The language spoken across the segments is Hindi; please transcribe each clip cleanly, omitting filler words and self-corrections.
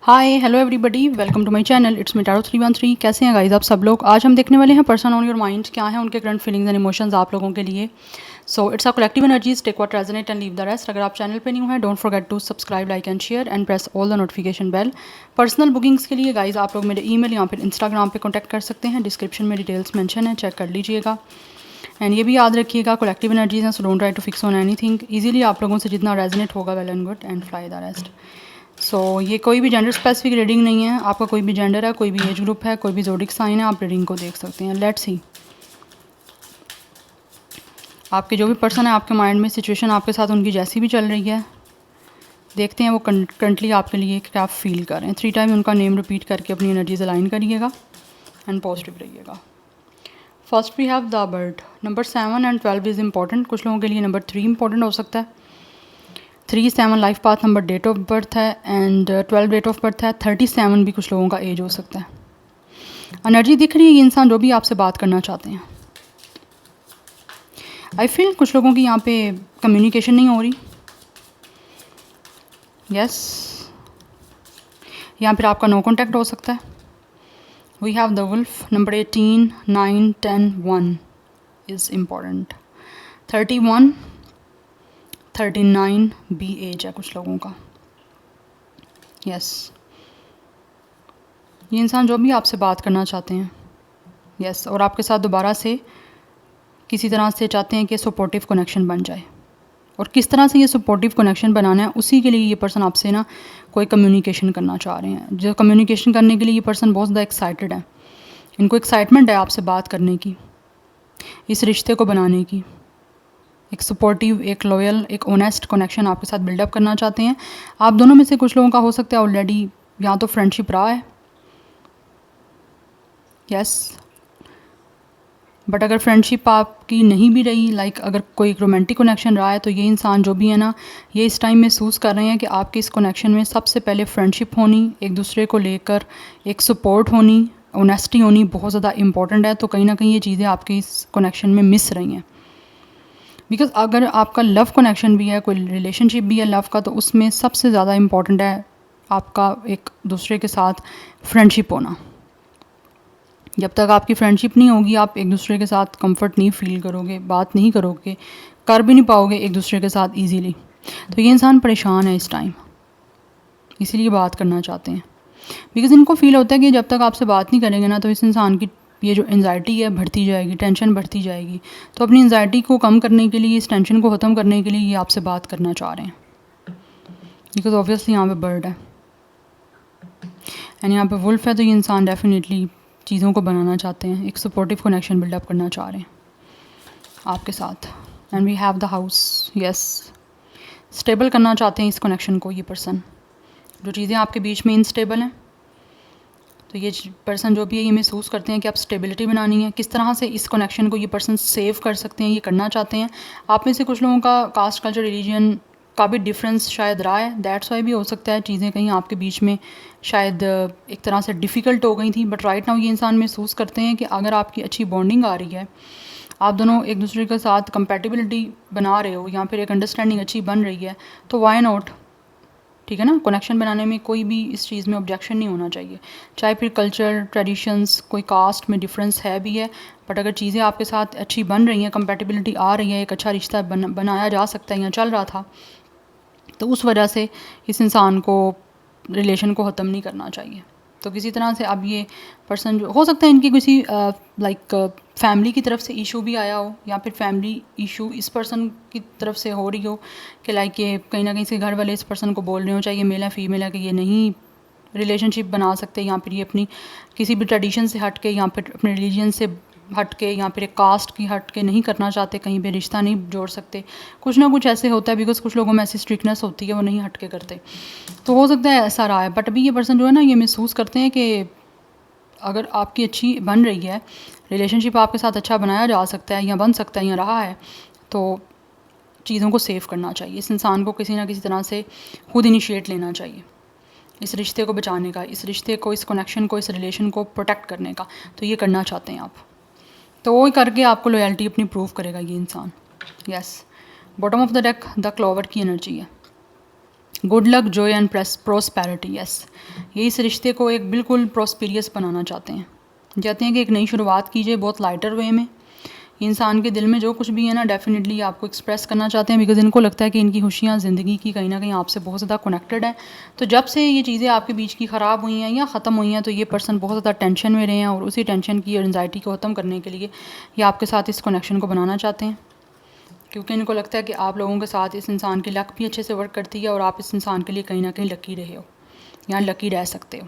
Hi hello everybody, welcome to my channel. It's me tarot 313। कैसे हैं गाइस आप सब लोग। आज हम देखने वाले हैं पर्सन ऑन योर माइंड, क्या है उनके करंट फीलिंग्स एंड इमोशंस आप लोगों के लिए। So it's a collective energies, take what resonate and leave the rest. अगर आप चैनल पे न्यू हैं, don't forget to subscribe, like and share and press all the notification bell. Personal bookings के लिए गाइज आप लोग मेरे ईमेल या फिर इंस्टाग्राम पे कॉन्टैक्ट कर सकते हैं। डिस्क्रिप्शन में डिटेल्स मेंशन है, चेक कर लीजिएगा। एंड ये भी याद रखिएगा, कलेक्टिव एनर्जीज हैं, so don't try to fix on anything. Easily आप लोगों से जितना रेजोनेट होगा well and good, and fly the rest. So ये कोई भी जेंडर स्पेसिफिक रीडिंग नहीं है। आपका कोई भी जेंडर है, कोई भी एज ग्रुप है, कोई भी ज़ोडिक साइन है, आप रीडिंग को देख सकते हैं। लेट्स सी आपके जो भी पर्सन है, आपके माइंड में सिचुएशन आपके साथ उनकी जैसी भी चल रही है, देखते हैं वो करंटली आपके लिए क्या फील कर रहे हैं। 3 टाइम उनका नेम रिपीट करके अपनी एनर्जीज अलाइन करिएगा एंड पॉजिटिव रहिएगा। First we have the bird. Number 7 and 12 is important. कुछ लोगों के लिए नंबर 3 इंपॉर्टेंट हो सकता है। 3, 7 life path number, date of birth है, एंड 12 डेट ऑफ बर्थ है। 37 भी कुछ लोगों का एज हो सकता है। एनर्जी दिख रही है, ये इंसान जो भी आपसे बात करना चाहते हैं। आई फील कुछ लोगों की यहाँ पे कम्युनिकेशन नहीं हो रही। यस, यहाँ पर आपका नो कॉन्टैक्ट हो सकता है। We have the wolf number 18, 9, 10, 1 is important. 31, 39 भी एज है कुछ लोगों का। यस, ये इंसान जो भी आपसे बात करना चाहते हैं, यस, और आपके साथ दोबारा से किसी तरह से चाहते हैं कि सपोर्टिव कनेक्शन बन जाए। और किस तरह से ये सपोर्टिव कनेक्शन बनाना है, उसी के लिए ये पर्सन आपसे ना कोई कम्युनिकेशन करना चाह रहे हैं। जो कम्युनिकेशन करने के लिए ये पर्सन बहुत ज़्यादा एक्साइटेड है। इनको एक्साइटमेंट है आपसे बात करने की, इस रिश्ते को बनाने की। एक सपोर्टिव, एक लॉयल, एक ऑनेस्ट कनेक्शन आपके साथ बिल्डअप करना चाहते हैं। आप दोनों में से कुछ लोगों का हो सकता है ऑलरेडी या तो फ्रेंडशिप रहा है, यस, बट अगर फ्रेंडशिप आपकी नहीं भी रही, लाइक अगर कोई रोमांटिक कनेक्शन रहा है, तो ये इंसान जो भी है ना, ये इस टाइम महसूस कर रहे हैं कि आपके इस कनेक्शन में सबसे पहले फ्रेंडशिप होनी, एक दूसरे को लेकर एक सपोर्ट होनी, ऑनेस्टी होनी बहुत ज़्यादा इंपॉर्टेंट है। तो कहीं ना कहीं ये चीज़ें आपके इस कनेक्शन में मिस रही हैं। बिकॉज अगर आपका लव कनेक्शन भी है, कोई रिलेशनशिप भी है लव का, तो उसमें सबसे ज़्यादा इम्पॉर्टेंट है आपका एक दूसरे के साथ फ्रेंडशिप होना। जब तक आपकी फ्रेंडशिप नहीं होगी, आप एक दूसरे के साथ कंफर्ट नहीं फील करोगे, बात नहीं करोगे, कर भी नहीं पाओगे एक दूसरे के साथ ईजीली। तो ये इंसान परेशान है इस टाइम, इसीलिए बात करना चाहते हैं। बिकॉज इनको फील होता है कि जब तक आपसे बात नहीं करेंगे ना, तो इस इंसान की ये जो एनजाइटी है बढ़ती जाएगी, टेंशन बढ़ती जाएगी। तो अपनी एनजाइटी को कम करने के लिए, इस टेंशन को ख़त्म करने के लिए ये आपसे बात करना चाह रहे हैं। बिकॉज ऑब्वियसली यहाँ पे बर्ड है एंड यहाँ पे वुल्फ है, तो ये इंसान डेफिनेटली चीज़ों को बनाना चाहते हैं, एक सपोर्टिव कनेक्शन बिल्डअप करना चाह रहे हैं आपके साथ। And we have the house, yes, stable करना चाहते हैं इस कनेक्शन को ये पर्सन। जो चीज़ें आपके बीच में इनस्टेबल हैं, तो ये पर्सन जो भी है ये महसूस करते हैं कि आप स्टेबिलिटी बनानी है। किस तरह से इस कनेक्शन को ये पर्सन सेव कर सकते हैं, ये करना चाहते हैं। आप में से कुछ लोगों का कास्ट, कल्चर, रिलीजन का भी डिफरेंस शायद रहा है, दैट्स वाई भी हो सकता है चीज़ें कहीं आपके बीच में शायद एक तरह से डिफ़िकल्ट हो गई थी। बट राइट नाउ ये इंसान महसूस करते हैं कि अगर आपकी अच्छी बॉन्डिंग आ रही है, आप दोनों एक दूसरे के साथ कंपेटिबिलिटी बना रहे हो, या फिर एक अंडरस्टैंडिंग अच्छी बन रही है, तो वाई नॉट, ठीक है ना। कनेक्शन बनाने में कोई भी इस चीज़ में ऑब्जेक्शन नहीं होना चाहिए, चाहे फिर कल्चर, ट्रेडिशंस, कोई कास्ट में डिफरेंस है भी है, बट अगर चीज़ें आपके साथ अच्छी बन रही हैं, कंपेटिबिलिटी आ रही है, एक अच्छा रिश्ता बनाया जा सकता है या चल रहा था, तो उस वजह से इस इंसान को रिलेशन को ख़त्म नहीं करना चाहिए। तो किसी तरह से अब ये पर्सन जो हो सकता है इनकी किसी लाइक फैमिली की तरफ से इशू भी आया हो, या फिर फैमिली इशू इस पर्सन की तरफ से हो रही हो कि लाइक ये कहीं ना कहीं से घर वाले इस पर्सन को बोल रहे हो, चाहे ये मेल है फीमेल है, कि ये नहीं रिलेशनशिप बना सकते, या फिर ये अपनी किसी भी ट्रेडिशन से हट के, या फिर अपने रिलीजन से हट के, या फिर एक कास्ट की हट के नहीं करना चाहते, कहीं पे रिश्ता नहीं जोड़ सकते। कुछ ना कुछ ऐसे होता है, बिकॉज कुछ लोगों में ऐसी स्ट्रिक्टनेस होती है, वो नहीं हट के करते। तो हो सकता है ऐसा रहा है। बट अभी ये पर्सन जो है ना, ये महसूस करते हैं कि अगर आपकी अच्छी बन रही है रिलेशनशिप, आपके साथ अच्छा बनाया जा सकता है या बन सकता है या रहा है, तो चीज़ों को सेव करना चाहिए। इस इंसान को किसी ना किसी तरह से खुद इनिशिएट लेना चाहिए इस रिश्ते को बचाने का, इस रिश्ते को, इस कनेक्शन को, इस रिलेशन को प्रोटेक्ट करने का। तो ये करना चाहते हैं आप, तो वो करके आपको लॉयल्टी अपनी प्रूव करेगा ये इंसान। Yes, bottom of the deck the clover की एनर्जी है। Good luck, Joy and prosperity. Yes, ये इस रिश्ते को एक बिल्कुल प्रोस्पेरियस बनाना चाहते हैं। चाहते हैं कि एक नई शुरुआत कीजिए बहुत लाइटर वे में। इंसान के दिल में जो कुछ भी है ना, डेफिनेटली आपको एक्सप्रेस करना चाहते हैं, बिकॉज इनको लगता है कि इनकी खुशियाँ ज़िंदगी की कहीं ना कहीं आपसे बहुत ज़्यादा कनेक्टेड है। तो जब से ये चीज़ें आपके बीच की ख़राब हुई हैं या ख़त्म हुई हैं, तो ये पर्सन बहुत ज़्यादा टेंशन में रहे हैं, और उसी टेंशन की और एंजाइटी को ख़त्म करने के लिए ये आपके साथ इस कनेक्शन को बनाना चाहते हैं, क्योंकि इनको लगता है कि आप लोगों के साथ इस इंसान की लक भी अच्छे से वर्क करती है, और आप इस इंसान के लिए कहीं ना कहीं लकी रहे हो या लकी रह सकते हो।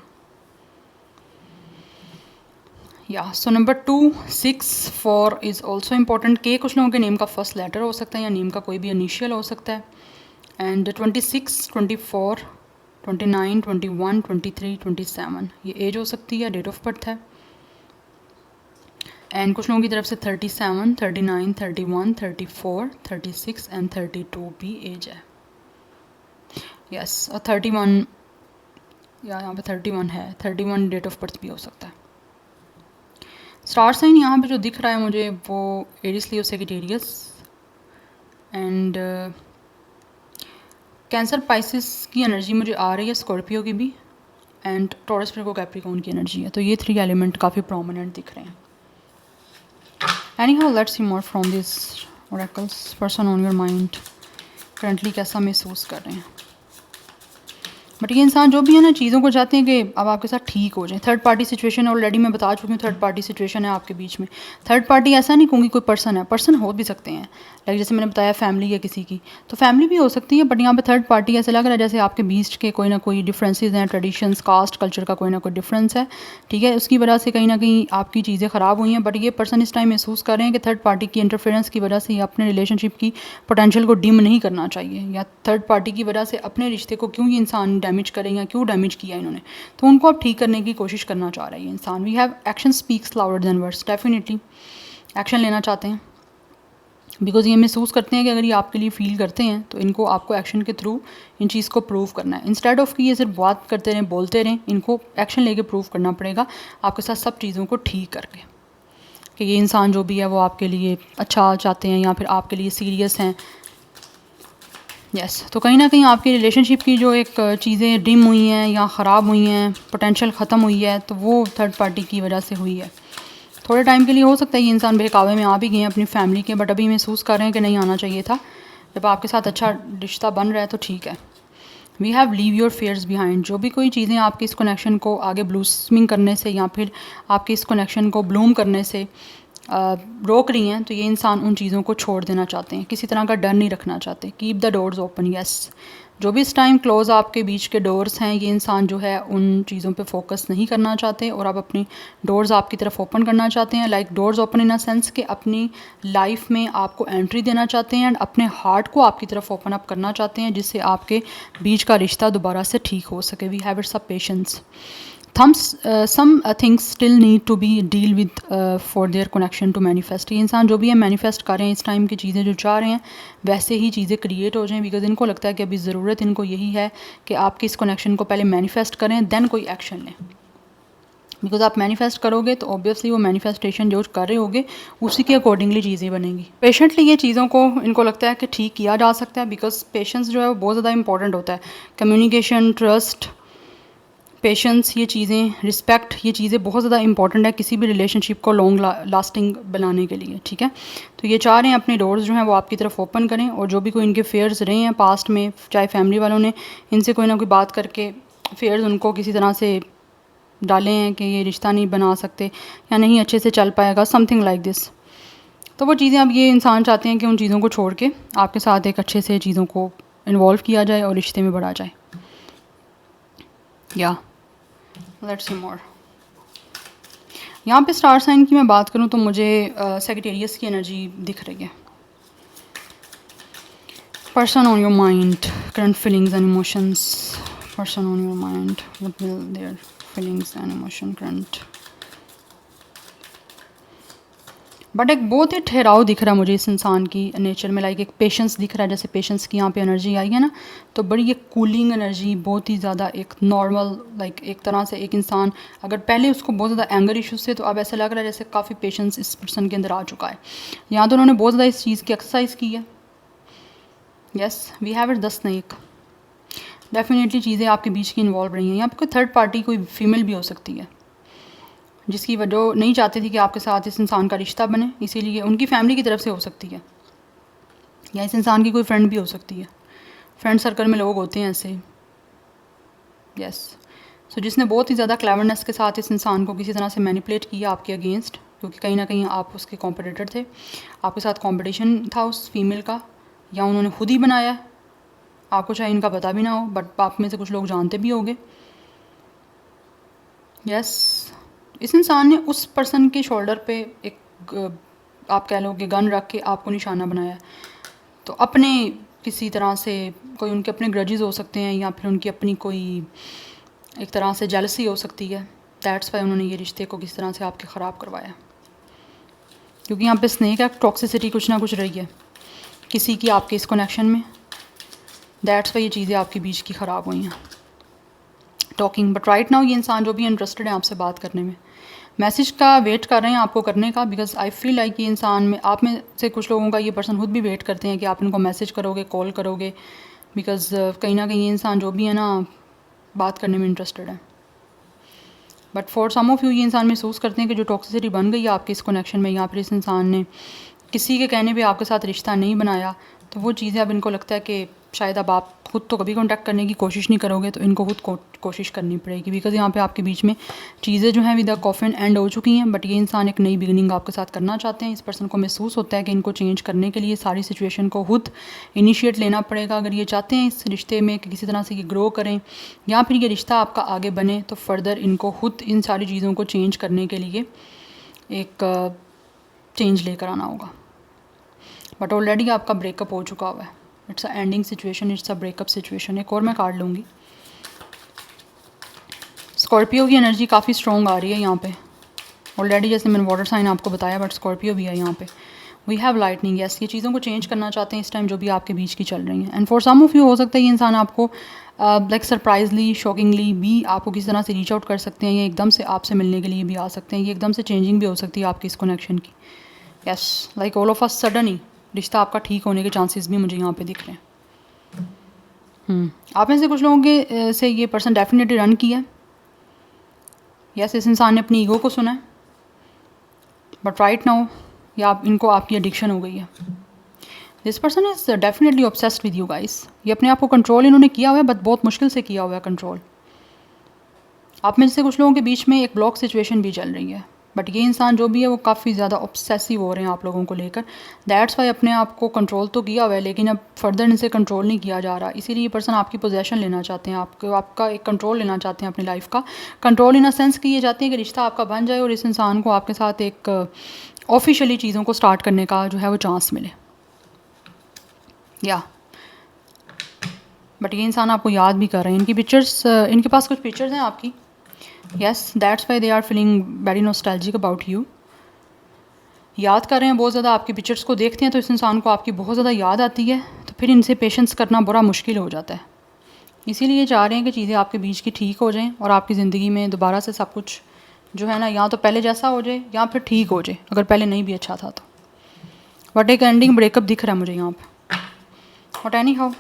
या so number 2, 6, 4 is also important. के कुछ लोगों के नेम का फर्स्ट लेटर हो सकता है या नेम का कोई भी इनिशियल हो सकता है। एंड 26, 24, 29, 21, 23, 27 ये एज हो सकती है, डेट ऑफ बर्थ है। एंड कुछ लोगों की तरफ से 37, 39, 31, 34, 36 एंड 32 भी एज है। यस, और 31 या यहाँ पे 31 है, 31 डेट ऑफ बर्थ भी हो सकता है। स्टार साइन यहाँ पे जो दिख रहा है मुझे वो Aries Leo Sagittarius and cancer Pisces की एनर्जी मुझे आ रही है, स्कॉर्पियो की भी, एंड टॉरस फिर को कैप्रिकॉर्न की एनर्जी है। तो ये 3 एलिमेंट काफ़ी प्रोमिनेंट दिख रहे हैं। Anyhow let's see more from this oracles. Person on your mind currently कैसा महसूस कर रहे हैं। बट ये इंसान जो भी है ना, चीज़ों को चाहते हैं कि अब आपके साथ ठीक हो जाए। थर्ड पार्टी सिचुएशन ऑलरेडी मैं बता चुकी हूँ, थर्ड पार्टी सिचुएशन है आपके बीच में। थर्ड पार्टी ऐसा नहीं कहूँगी कोई पर्सन है, पर्सन हो भी सकते हैं, लाइक जैसे मैंने बताया फैमिली है किसी की, तो फैमिली भी हो सकती है। बट यहाँ पे थर्ड पार्टी ऐसे लग रहा है जैसे आपके बीच के कोई ना कोई डिफरेंसेस हैं, ट्रेडिशंस, कास्ट, कल्चर का कोई ना कोई डिफरेंस है, ठीक है, उसकी वजह से कहीं ना कहीं आपकी चीज़ें ख़राब हुई हैं। बट ये पर्सन इस टाइम महसूस कर रहे हैं कि थर्ड पार्टी की इंटरफेरेंस की वजह से ये अपने रिलेशनशिप की पोटेंशियल को डिम नहीं करना चाहिए, या थर्ड पार्टी की वजह से अपने रिश्ते को क्यों ये इंसान डैमेज करें या क्यों डैमेज किया इन्होंने, तो उनको अब ठीक करने की कोशिश करना चाह रहा है ये इंसान। We have action speaks louder than words. Definitely action लेना चाहते हैं, बिकॉज ये महसूस करते हैं कि अगर ये आपके लिए फील करते हैं तो इनको आपको एक्शन के थ्रू इन चीज़ को प्रूव करना है। इंस्टेड ऑफ कि ये सिर्फ बात करते रहें, बोलते रहें, इनको एक्शन लेके प्रूव करना पड़ेगा आपके साथ सब चीज़ों को ठीक करके, कि ये इंसान जो भी है वो आपके लिए अच्छा चाहते हैं या फिर आपके लिए सीरियस हैं। यस, तो कहीं ना कहीं आपकी रिलेशनशिप की जो एक चीज़ें डिम हुई हैं या ख़राब हुई हैं, पोटेंशियल ख़त्म हुई है, तो वो थर्ड पार्टी की वजह से हुई है। थोड़े टाइम के लिए हो सकता है ये इंसान बहकावे में आ भी गए हैं अपनी फैमिली के, बट अभी महसूस कर रहे हैं कि नहीं आना चाहिए था। जब आपके साथ अच्छा रिश्ता बन रहा है तो ठीक है। We have leave your fears behind. जो भी कोई चीज़ें आपके इस कनेक्शन को आगे ब्लूमिंग करने से या फिर आपके इस कनेक्शन को ब्लूम करने से रोक रही हैं, तो ये इंसान उन चीज़ों को छोड़ देना चाहते हैं, किसी तरह का डर नहीं रखना चाहते। Keep the doors open. Yes, जो भी इस टाइम क्लोज आपके बीच के डोर्स हैं, ये इंसान जो है उन चीज़ों पे फोकस नहीं करना चाहते, और आप अपनी डोर्स आपकी तरफ ओपन करना चाहते हैं। Like doors open in a sense कि अपनी लाइफ में आपको एंट्री देना चाहते हैं एंड अपने हार्ट को आपकी तरफ ओपन अप करना चाहते हैं, जिससे आपके बीच का रिश्ता दोबारा से ठीक हो सके। We have it's a patience. some things still need to be deal with for their connection to manifest। ये इंसान जो भी है मैनिफेस्ट कर रहे हैं इस टाइम की चीज़ें जो चाह रहे हैं वैसे ही चीज़ें क्रिएट हो जाएं, बिकॉज इनको लगता है कि अभी ज़रूरत इनको यही है कि आपके इस कनेक्शन को पहले मैनिफेस्ट करें, देन कोई एक्शन लें। बिकॉज आप मैनिफेस्ट करोगे तो ऑब्वियसली वो मैनिफेस्टेशन जो कर रहे होगे उसी के अकॉर्डिंगली चीज़ें बनेंगी। पेशेंटली ये चीज़ों को इनको लगता है कि ठीक किया जा सकता है, बिकॉज पेशेंस जो है वो बहुत ज़्यादा इंपॉर्टेंट होता है। कम्युनिकेशन, ट्रस्ट, पेशेंस, ये चीज़ें, रिस्पेक्ट, ये चीज़ें बहुत ज़्यादा इंपॉर्टेंट है किसी भी रिलेशनशिप को लॉन्ग लास्टिंग बनाने के लिए, ठीक है। तो ये चाह रहे हैं अपने डोर्स जो हैं वो आपकी तरफ ओपन करें, और जो भी कोई इनके फेयर्स रहे हैं पास्ट में, चाहे फैमिली वालों ने इनसे कोई ना कोई बात करके फेयर्स उनको किसी तरह से डाले हैं कि ये रिश्ता नहीं बना सकते या नहीं अच्छे से चल पाएगा, समथिंग लाइक दिस। तो वो चीज़ें अब ये इंसान चाहते हैं कि उन चीज़ों को छोड़ के आपके साथ एक अच्छे से चीज़ों को इन्वॉल्व किया जाए और रिश्ते में बढ़ा जाए। या लेट्स सी मोर। यहाँ पे स्टार साइन की मैं बात करूँ तो मुझे सेजिटेरियस की एनर्जी दिख रही है। Person on your mind, current feelings and emotions. Person on your mind, what will their feelings and emotion current. But एक बहुत ही ठहराव दिख रहा है मुझे इस इंसान की नेचर में, लाइक एक पेशेंस दिख रहा है। जैसे पेशेंस की यहाँ पे एनर्जी आई है ना, तो बड़ी एक कूलिंग एनर्जी, बहुत ही ज़्यादा एक नॉर्मल, लाइक एक तरह से एक इंसान अगर पहले उसको बहुत ज़्यादा एंगर इश्यूज थे, तो अब ऐसा लग रहा है जैसे काफ़ी पेशेंस इस पर्सन के अंदर आ चुका है। यहाँ तो उन्होंने बहुत ज़्यादा इस चीज़ की एक्सरसाइज की है। Yes, we have it the snake. Definitely चीज़ें आपके बीच की इन्वॉल्व रही हैं। यहाँ पे कोई थर्ड पार्टी, कोई फीमेल भी हो सकती है, जिसकी वजह नहीं चाहती थी कि आपके साथ इस इंसान का रिश्ता बने, इसीलिए उनकी फैमिली की तरफ से हो सकती है, या इस इंसान की कोई फ्रेंड भी हो सकती है। फ्रेंड सर्कल में लोग होते हैं ऐसे। यस, सो जिसने बहुत ही ज़्यादा क्लेवरनेस के साथ इस इंसान को किसी तरह से मैनिपुलेट किया आपके अगेंस्ट, क्योंकि कहीं ना कहीं आप उसके कॉम्पिटिटर थे, आपके साथ कॉम्पिटिशन था उस फीमेल का, या उन्होंने खुद ही बनाया, आपको चाहे इनका पता भी ना हो, बट आप में से कुछ लोग जानते भी होंगे। यस, इस इंसान ने उस पर्सन के शोल्डर पे एक आप कह लो कि गन रख के आपको निशाना बनाया। तो अपने किसी तरह से कोई उनके अपने ग्रजेस हो सकते हैं, या फिर उनकी अपनी कोई एक तरह से जेलसी हो सकती है। दैट्स वाई उन्होंने ये रिश्ते को किस तरह से आपके ख़राब करवाया, क्योंकि यहाँ पे स्नेक है, टॉक्सिसिटी कुछ ना कुछ रही है किसी की आपके इस कनेक्शन में। दैट्स वाई ये चीज़ें आपके बीच की ख़राब हुई हैं टॉकिंग। बट राइट नाउ ये इंसान जो भी इंटरेस्टेड है आपसे बात करने में, मैसेज का वेट कर रहे हैं आपको करने का, बिकॉज आई फील लाइक ये इंसान में, आप में से कुछ लोगों का ये पर्सन खुद भी वेट करते हैं कि आप इनको मैसेज करोगे, कॉल करोगे, बिकॉज कहीं ना कहीं ये इंसान जो भी है ना बात करने में इंटरेस्टेड है। But for some of you ये इंसान महसूस करते हैं कि जो टॉक्सिसिटी बन गई है आपके इस कनेक्शन में, या फिर इस इंसान ने किसी के कहने पे आपके साथ रिश्ता नहीं बनाया, तो वो चीज़ें अब इनको लगता है कि शायद अब आप खुद तो कभी कांटेक्ट करने की कोशिश नहीं करोगे, तो इनको खुद कोशिश करनी पड़ेगी, बिकॉज यहाँ पे आपके बीच में चीज़ें जो हैं विद द कॉफिन एंड हो चुकी हैं। बट ये इंसान एक नई बिगिनिंग आपके साथ करना चाहते हैं। इस पर्सन को महसूस होता है कि इनको चेंज करने के लिए सारी सिचुएशन को खुद इनिशिएट लेना पड़ेगा। अगर ये चाहते हैं इस रिश्ते में कि किसी तरह से ये ग्रो करें, या फिर ये रिश्ता आपका आगे बने, तो फर्दर इनको खुद इन सारी चीज़ों को चेंज करने के लिए एक चेंज लेकर आना होगा। बट ऑलरेडी आपका ब्रेकअप हो चुका हुआ है। It's a ending situation, it's a breakup situation. एक और मैं कार्ड लूँगी। स्कॉर्पियो की एनर्जी काफ़ी स्ट्रॉन्ग आ रही है यहाँ पे ऑलरेडी, जैसे मैंने वाटर साइन आपको बताया, बट स्कॉर्पियो भी है यहाँ पे। We have lightning. यस, ये चीज़ों को चेंज करना चाहते हैं इस टाइम जो भी आपके बीच की चल रही हैं। And for some of you हो सकता है ये इंसान आपको लाइक सरप्राइजली, शॉकिंगली भी आपको किसी तरह से रीच आउट कर सकते हैं, या एकदम से आपसे मिलने के लिए भी आ सकते हैं। ये एकदम से चेंजिंग भी हो सकती है आपकी इस कनेक्शन की। Yes, like all of a sudden ही रिश्ता आपका ठीक होने के चांसेस भी मुझे यहाँ पे दिख रहे हैं। आप में से कुछ लोगों के से ये पर्सन डेफिनेटली रन किया है। यस, इस इंसान ने अपनी ईगो को सुना है, बट राइट नाउ या आप इनको आपकी एडिक्शन हो गई है। This person is definitely obsessed with you guys. ये अपने आप को कंट्रोल इन्होंने किया हुआ है, बट बहुत मुश्किल से किया हुआ है कंट्रोल। आप में से कुछ लोगों के बीच में एक ब्लॉक सिचुएशन भी चल रही है, बट ये इंसान जो भी है वो काफ़ी ज़्यादा ऑब्सेसिव हो रहे हैं आप लोगों को लेकर। दैट्स वाई अपने आप को कंट्रोल तो किया हुआ है, लेकिन अब फर्दर इनसे कंट्रोल नहीं किया जा रहा। इसीलिए ये पर्सन आपकी पोजेशन लेना चाहते हैं, आपका एक कंट्रोल लेना चाहते हैं अपनी लाइफ का। कंट्रोल इन अ सेंस कि ये चाहते हैं कि रिश्ता आपका बन जाए और इस इंसान को आपके साथ एक ऑफिशियली चीज़ों को स्टार्ट करने का जो है वो चांस मिले। या बट ये इंसान आपको याद भी कर रहे हैं। इनकी पिक्चर्स, इनके पास कुछ पिक्चर्स हैं आपकी। Yes, that's why they are feeling very nostalgic about you. याद कर रहे हैं बहुत ज़्यादा, आपकी पिक्चर्स को देखते हैं तो इस इंसान को आपकी बहुत ज़्यादा याद आती है, तो फिर इनसे पेशेंस करना बड़ा मुश्किल हो जाता है। इसीलिए चाह रहे हैं कि चीज़ें आपके बीच की ठीक हो जाएं और आपकी ज़िंदगी में दोबारा से सब कुछ जो है ना, या तो पहले जैसा हो जाए या फिर ठीक हो जाए, अगर पहले नहीं भी अच्छा था तो। बट एक एंडिंग ब्रेकअप दिख रहा है मुझे यहाँ पे। बट एनी हाउ,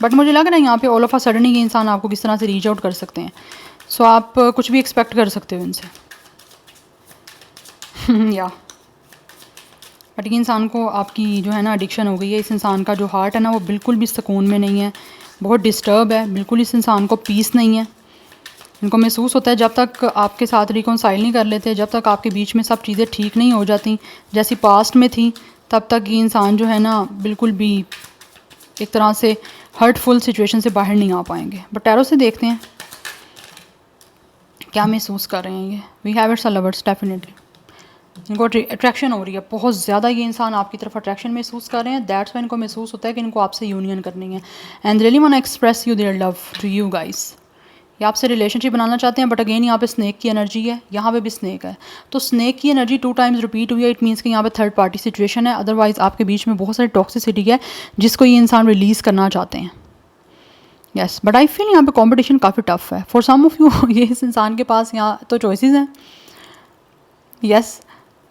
बट मुझे लग रहा है यहाँ पे ऑल ऑफ अ सडन ये इंसान आपको किस तरह से रीच आउट कर सकते हैं। सो आप कुछ भी एक्सपेक्ट कर सकते हो इनसे। या बट ये इंसान को आपकी जो है ना एडिक्शन हो गई है। इस इंसान का जो हार्ट है ना वो बिल्कुल भी सुकून में नहीं है, बहुत डिस्टर्ब है, बिल्कुल इस इंसान को पीस नहीं है। इनको महसूस होता है जब तक आपके साथ रिकॉन्साइल नहीं कर लेते, जब तक आपके बीच में सब चीज़ें ठीक नहीं हो जाती जैसी पास्ट में थी, तब तक ये इंसान जो है ना बिल्कुल भी एक तरह से हर्टफुल सिचुएशन से बाहर नहीं आ पाएंगे। बट टैरो से देखते हैं क्या महसूस कर रहे हैं ये। We have it's a lovers, definitely इनको अट्रैक्शन हो रही है बहुत ज़्यादा। ये इंसान आपकी तरफ अट्रैक्शन महसूस कर रहे हैं। दैट्स वाई इनको महसूस होता है कि इनको आपसे यूनियन करनी है and really want to express you their love to you guys. ये आपसे रिलेशनशिप बनाना चाहते हैं, बट अगेन यहाँ पे स्नेक की एनर्जी है, यहाँ पे भी स्नेक है। तो स्नेक की एनर्जी 2 टाइम्स रिपीट हुई है। इट मीन्स कि यहाँ पे थर्ड पार्टी सिचुएशन है। अदरवाइज़ आपके बीच में बहुत सारी टॉक्सिसिटी है जिसको ये इंसान रिलीज़ करना चाहते हैं। यस, बट आई फील यहाँ पे कंपटीशन काफ़ी टफ है फॉर सम ऑफ यू। ये इस इंसान के पास यहाँ तो चॉइसेस हैं। यस,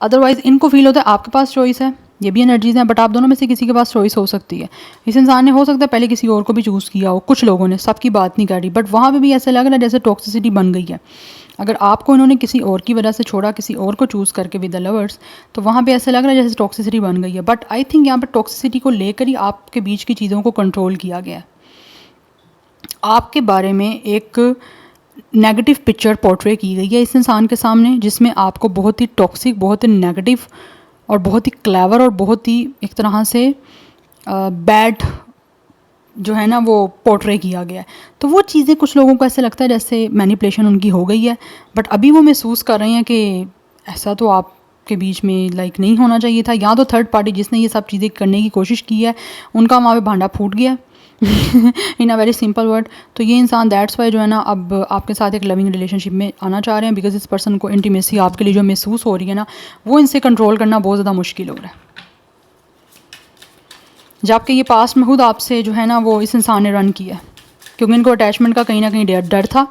अदरवाइज़ इनको फील होता है आपके पास चॉइस है, ये भी एनर्जीज़ हैं, बट आप दोनों में से किसी के पास चॉइस हो सकती है। इस इंसान ने हो सकता है पहले किसी और को भी चूज़ किया हो, कुछ लोगों ने, सबकी बात नहीं कर रही, बट वहाँ पे भी ऐसा लग रहा है जैसे टॉक्सिसिटी बन गई है। अगर आपको इन्होंने किसी और की वजह से छोड़ा, किसी और को चूज़ करके विद द लवर्स, तो वहाँ पे ऐसा लग रहा है जैसे टॉक्सिसिटी बन गई है। बट आई थिंक यहाँ पर टॉक्सिसिटी को लेकर ही आपके बीच की चीज़ों को कंट्रोल किया गया है। आपके बारे में एक नेगेटिव पिक्चर पोर्ट्रे की गई है इस इंसान के सामने, जिसमें आपको बहुत ही टॉक्सिक, बहुत ही नेगेटिव और बहुत ही क्लेवर और बहुत ही एक तरह से बैड जो है ना वो पोर्ट्रे किया गया है। तो वो चीज़ें कुछ लोगों को ऐसे लगता है जैसे मैनिपुलेशन उनकी हो गई है, बट अभी वो महसूस कर रहे हैं कि ऐसा तो आपके बीच में लाइक नहीं होना चाहिए था। या तो थर्ड पार्टी जिसने ये सब चीज़ें करने की कोशिश की है उनका वहाँ पे भांडा फूट गया इन अ वेरी सिंपल वर्ड। तो ये इंसान दैट्स वाई जो है ना अब आपके साथ एक लविंग रिलेशनशिप में आना चाह रहे हैं, बिकॉज इस पर्सन को इंटीमेसी आपके लिए जो महसूस हो रही है ना, वो इनसे कंट्रोल करना बहुत ज़्यादा मुश्किल हो रहा है। जबकि ये पास्ट में खुद आपसे जो है ना वो इस इंसान ने रन किया, क्योंकि इनको अटैचमेंट का कहीं ना कहीं डर था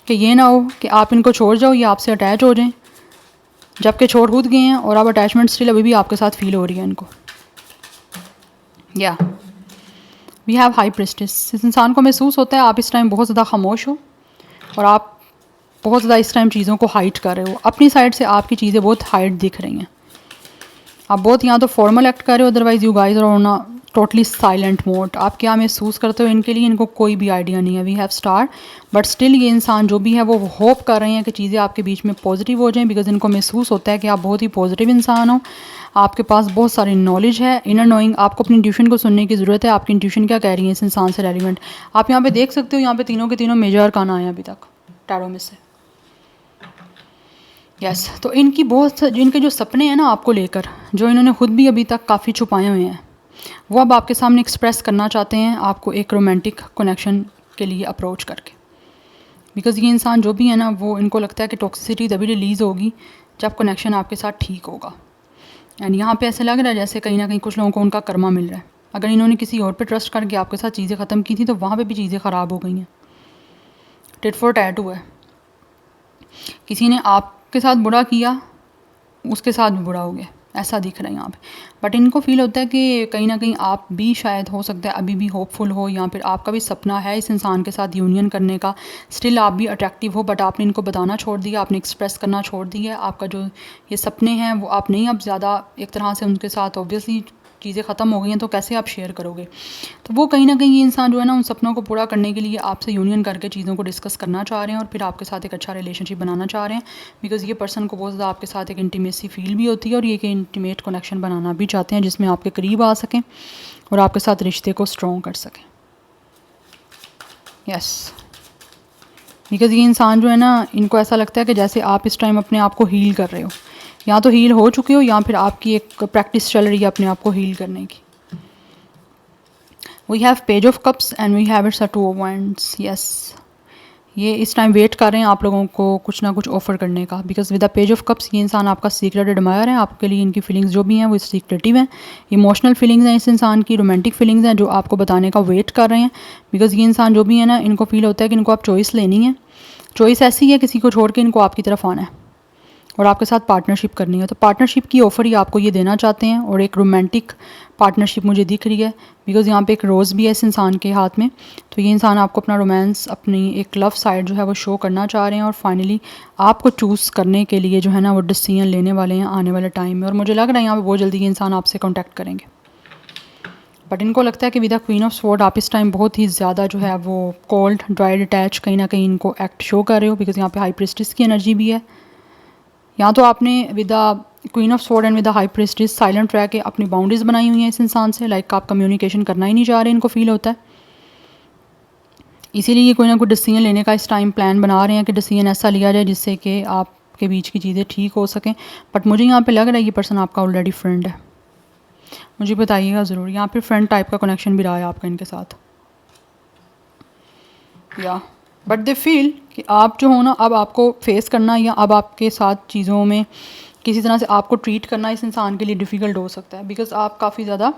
कि ये ना हो कि आप इनको छोड़ जाओ, ये आपसे अटैच हो जाएं, जबकि छोड़ खुद गए हैं और अब अटैचमेंट स्टिल अभी भी आपके साथ फील हो रही है इनको। या वी हैव हाई प्रेस्टिस। इस इंसान को महसूस होता है आप इस टाइम बहुत ज़्यादा खामोश हो और आप बहुत ज़्यादा इस टाइम चीज़ों को हाइड कर रहे हो। अपनी साइड से आपकी चीज़ें बहुत हाइड दिख रही हैं। आप बहुत यहाँ तो फॉर्मल एक्ट कर रहे हो, otherwise you guys are on a totally silent mode. आप क्या महसूस करते हो इनके लिए, इनको कोई भी आइडिया नहीं है। We have star, but still ये इंसान जो भी है वो होप कर रहे हैं कि चीज़ें आपके बीच में पॉजिटिव हो जाएं, बिकॉज इनको महसूस होता है कि आप बहुत ही पॉजिटिव इंसान हो, आपके पास बहुत सारी नॉलेज है, इनर नोइंग। आपको अपनी इंट्यूशन को सुनने की ज़रूरत है, आपकी इंट्यूशन क्या कह रही है इस इंसान से रेलिवेंट। आप यहाँ पे देख सकते हो, यहाँ पे तीनों के तीनों मेजर अरकान आए हैं अभी तक टैरो में से। यस तो इनकी बहुत जिनके जो सपने हैं ना आपको लेकर, जो इन्होंने खुद भी अभी तक काफ़ी छुपाए हुए हैं, वो अब आपके सामने एक्सप्रेस करना चाहते हैं आपको एक रोमांटिक कनेक्शन के लिए अप्रोच करके। बिकॉज़ ये इंसान जो भी है ना, वो इनको लगता है कि टॉक्सिसिटी तभी रिलीज़ होगी जब कनेक्शन आपके साथ ठीक होगा। एंड यहाँ पे ऐसे लग रहा है जैसे कहीं ना कहीं कुछ लोगों को उनका कर्मा मिल रहा है। अगर इन्होंने किसी और पे ट्रस्ट करके आपके साथ चीज़ें ख़त्म की थी तो वहाँ पे भी चीज़ें ख़राब हो गई हैं। टिट फॉर टैट हुआ है। किसी ने आपके साथ बुरा किया, उसके साथ भी बुरा हो गया, ऐसा दिख रहा है यहाँ पे। बट इनको फील होता है कि कहीं ना कहीं आप भी शायद हो सकता है अभी भी होपफुल हो, या फिर आपका भी सपना है इस इंसान के साथ यूनियन करने का, स्टिल आप भी अट्रैक्टिव हो, बट आपने इनको बताना छोड़ दिया, आपने एक्सप्रेस करना छोड़ दिया। आपका जो ये सपने हैं वो आप नहीं अब ज़्यादा एक तरह से उनके साथ, ऑब्वियसली चीज़ें ख़त्म हो गई हैं तो कैसे आप शेयर करोगे। तो वो कहीं ना कहीं ये इंसान जो है ना उन सपनों को पूरा करने के लिए आपसे यूनियन करके चीज़ों को डिस्कस करना चाह रहे हैं और फिर आपके साथ एक अच्छा रिलेशनशिप बनाना चाह रहे हैं। बिकॉज़ ये पर्सन को बहुत ज़्यादा आपके साथ एक इंटीमेसी फील भी होती है और ये कि इंटीमेट कनेक्शन बनाना भी चाहते हैं जिसमें आपके करीब आ सकें और आपके साथ रिश्ते को स्ट्रॉन्ग कर सकें। यस बिकॉज़ ये इंसान जो है ना, इनको ऐसा लगता है कि जैसे आप इस टाइम अपने आप को हील कर रहे हो, या तो हील हो चुके हो या फिर आपकी एक प्रैक्टिस चल रही है अपने आप को हील करने की। We have page of cups and we have it's a two of wands. Yes ये इस टाइम वेट कर रहे हैं आप लोगों को कुछ ना कुछ ऑफर करने का, because with the page of cups ये इंसान आपका सीक्रेट एडमायर है। आपके लिए इनकी फीलिंग्स जो भी हैं वो सीक्रेटिव हैं, इमोशनल फीलिंग्स हैं इस इंसान की, रोमांटिक फीलिंग्स हैं जो आपको बताने का वेट कर रहे हैं। बिकॉज ये इंसान जो भी है ना, इनको फील होता है कि इनको आप चॉइस लेनी है। चॉइस ऐसी है किसी को छोड़ के इनको आपकी तरफ आना है और आपके साथ पार्टनरशिप करनी है। तो पार्टनरशिप की ऑफ़र ही आपको ये देना चाहते हैं और एक रोमांटिक पार्टनरशिप मुझे दिख रही है, बिकॉज़ यहाँ पे एक रोज़ भी है इस इंसान के हाथ में। तो ये इंसान आपको अपना रोमांस, अपनी एक लव साइड जो है वो शो करना चाह रहे हैं और फाइनली आपको चूज़ करने के लिए जो है ना वो डिसीजन लेने वाले हैं आने वाले टाइम में। और मुझे लग रहा है यहाँ पर बहुत जल्दी ये इंसान आपसे कॉन्टैक्ट करेंगे। बट इनको लगता है कि with the queen of sword आप इस टाइम बहुत ही ज़्यादा जो है वो कोल्ड, ड्राई, डिटैच कहीं ना कहीं इनको एक्ट शो कर रहे हो, बिकॉज यहाँ पे हाई प्रिस्टिस की एनर्जी भी है। या तो आपने with the queen of sword and with the high priestess silent रह के अपनी बाउंड्रीज बनाई हुई हैं इस इंसान से, लाइक आप कम्युनिकेशन करना ही नहीं चाह रहे, इनको फील होता है। इसीलिए ये कोई ना कोई डिसीजन लेने का इस टाइम प्लान बना रहे हैं कि डिसीजन ऐसा लिया जाए जिससे कि आपके बीच की चीज़ें ठीक हो सकें। बट मुझे यहाँ पे लग रहा है ये पर्सन आपका ऑलरेडी फ्रेंड है। मुझे बताइएगा ज़रूर, यहाँ पे फ्रेंड टाइप का कनेक्शन भी रहा है आपका इनके साथ। या बट दे फील कि आप जो हो ना, अब आपको फेस करना या अब आपके साथ चीज़ों में किसी तरह से आपको ट्रीट करना इस इंसान के लिए डिफ़िकल्ट हो सकता है, बिकॉज़ आप काफ़ी ज़्यादा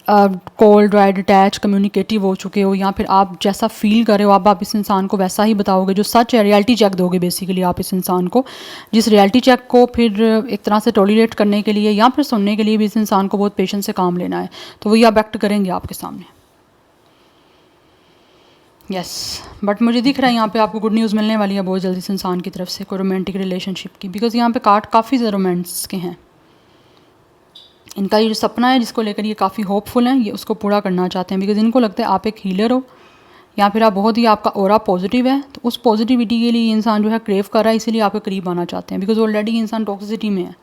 कोल्ड ड्राई डिटैच कम्युनिकेटिव हो चुके हो, या फिर आप जैसा फील कर रहे हो आप इस इंसान को वैसा ही बताओगे, जो सच है रियलिटी चेक दोगे बेसिकली आप इस इंसान को, जिस रियलिटी चेक को फिर एक तरह से टॉलरेट करने के लिए या फिर सुनने के लिए भी इस इंसान को बहुत पेशेंस से काम लेना है, तो वही आप एक्ट करेंगे आपके सामने। यस बट मुझे दिख रहा है यहाँ पे आपको गुड न्यूज़ मिलने वाली है बहुत जल्दी इस इंसान की तरफ से कोई रोमांटिक रिलेशनशिप की, बिकॉज यहाँ पे कार्ड काफ़ी ज़्यादा रोमांस के हैं। इनका ये जो सपना है जिसको लेकर ये काफ़ी होपफुल हैं, ये उसको पूरा करना चाहते हैं, बिकॉज इनको लगता है आप एक हीलर हो या फिर आप बहुत ही आपका ऑरा पॉजिटिव है, तो उस पॉजिटिविटी के लिए ये इंसान जो है क्रेव कर रहा है, इसीलिए आपके करीब आना चाहते हैं, बिकॉज ऑलरेडी इंसान टॉक्सिसिटी में है।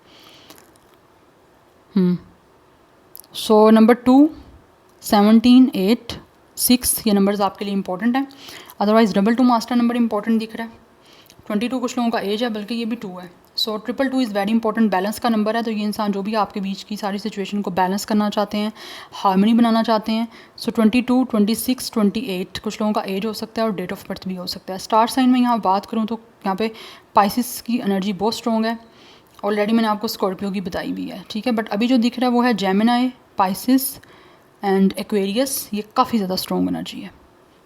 सो नंबर 2, 17, 8, 6 ये नंबर्स आपके लिए इंपॉर्टेंट हैं। अदरवाइज 2 मास्टर नंबर इंपॉर्टेंट दिख रहा है। 22 कुछ लोगों का एज है, बल्कि ये भी 2 है। सो 222 इज़ वेरी इंपॉर्टेंट, बैलेंस का नंबर है, तो ये इंसान जो भी आपके बीच की सारी सिचुएशन को बैलेंस करना चाहते हैं, हार्मनी बनाना चाहते हैं। सो 22, 26, 28 कुछ लोगों का एज हो सकता है और डेट ऑफ बर्थ भी हो सकता है। स्टार साइन में यहाँ बात करूँ तो यहाँ पे पाइसिस की एनर्जी बहुत स्ट्रॉन्ग है, ऑलरेडी मैंने आपको स्कॉर्पियो की बताई भी है, ठीक है। बट अभी जो दिख रहा है वो है जेमिनाई, पाइसिस एंड एक्वेरियस, ये काफ़ी ज़्यादा स्ट्रॉन्ग एनर्जी है।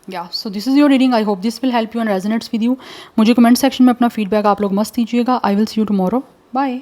या so this is your reading, I hope this will help you and resonates with you. मुझे कमेंट सेक्शन में अपना फीडबैक आप लोग मस्त दीजिएगा। I will see you tomorrow, bye.